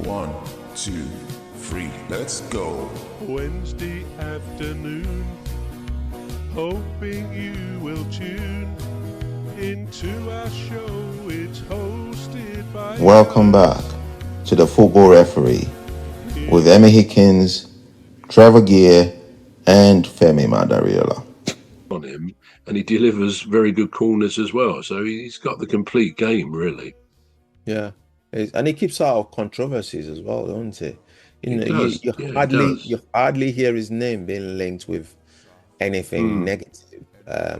1, 2, 3, let's go. Wednesday afternoon, hoping you will tune into our show. It's hosted by Welcome back to the Football Referee with Emmy Hikins, Trevor Gear, and Femi Madariola. On him, and he delivers very good corners as well. So he's got the complete game, really. Yeah, and he keeps out of controversies as well, don't he? You hardly hear his name being linked with anything negative,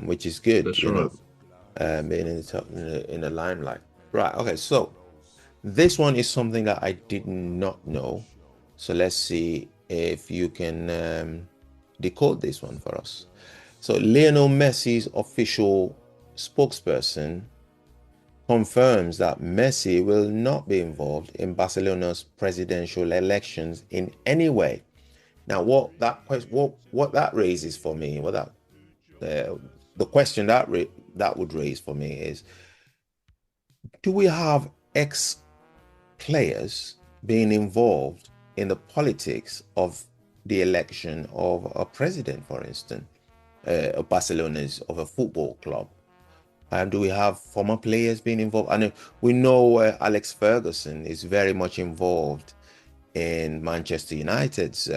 which is good. That's you right. know, being in the limelight. Right. Okay. So this one is something that I did not know. So let's see if you can decode this one for us. So Lionel Messi's official spokesperson confirms that Messi will not be involved in Barcelona's presidential elections in any way. Now, what that raises for me, the question that would raise for me is, do we have ex-players being involved in the politics of the election of a president, for instance, of Barcelona's, of a football club? Do we have former players being involved? And we know Alex Ferguson is very much involved in Manchester United's,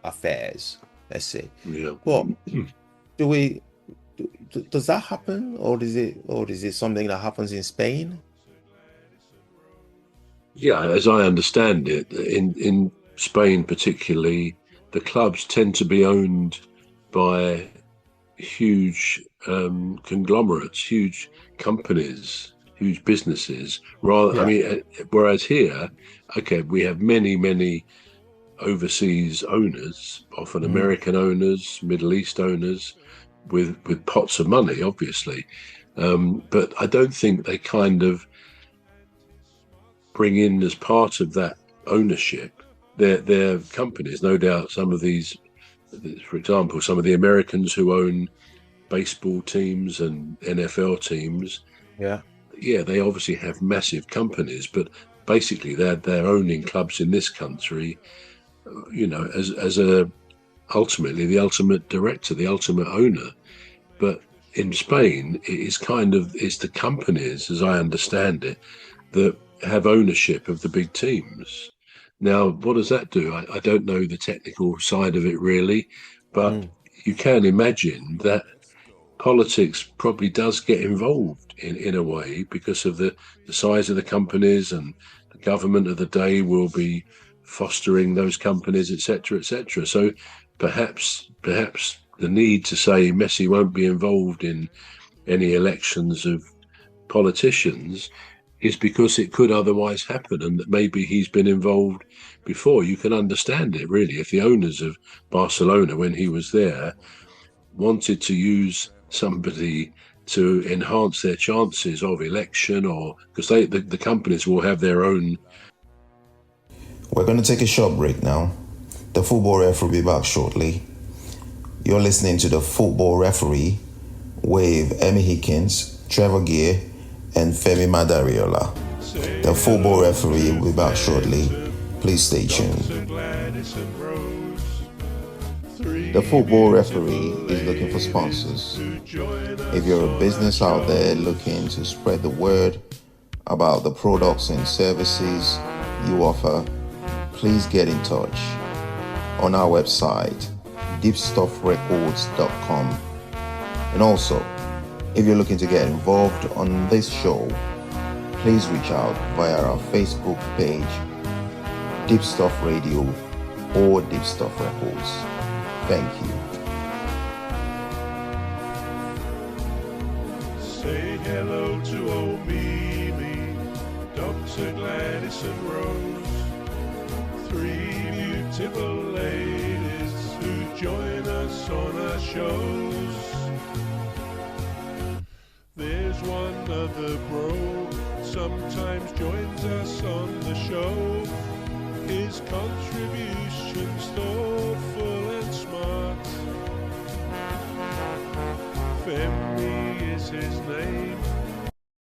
affairs, let's say. Yeah. Well, does that happen, or is it something that happens in Spain? Yeah, as I understand it, in Spain particularly, the clubs tend to be owned by huge conglomerates, huge companies, huge businesses. Whereas here, okay, we have many overseas owners, often American owners, Middle East owners, with pots of money, obviously. But I don't think they kind of bring in as part of that ownership their companies. No doubt some of these, for example, some of the Americans who own baseball teams and NFL teams, they obviously have massive companies, but basically they're owning clubs in this country, as ultimately the ultimate director, the ultimate owner. But in Spain, it's the companies, as I understand it, that have ownership of the big teams. Now, what does that do? I don't know the technical side of it really, but you can imagine that politics probably does get involved in a way because of the size of the companies, and the government of the day will be fostering those companies, etc., etc. So perhaps the need to say Messi won't be involved in any elections of politicians is because it could otherwise happen, and that maybe he's been involved before. You can understand it, really, if the owners of Barcelona, when he was there, wanted to use somebody to enhance their chances of election, or because the companies will have their own. We're going to take a short break now. The Football Referee will be back shortly. You're listening to the Football Referee with Emmy Hikins, Trevor Gear, and Femi Madariola. The Football Referee will be back shortly. Please stay tuned. The Football Referee is looking for sponsors. If you're a business out there looking to spread the word about the products and services you offer, please get in touch on our website, deepstuffrecords.com. And also, if you're looking to get involved on this show, please reach out via our Facebook page, Deep Stuff Radio or Deep Stuff Records. Thank you. Say hello to old Mimi, Dr. Gladys and Rose, three beautiful ladies who join us on our shows. There's one other bro, sometimes joins us on the show. His contribution's thoughtful and smart. Femi is his name.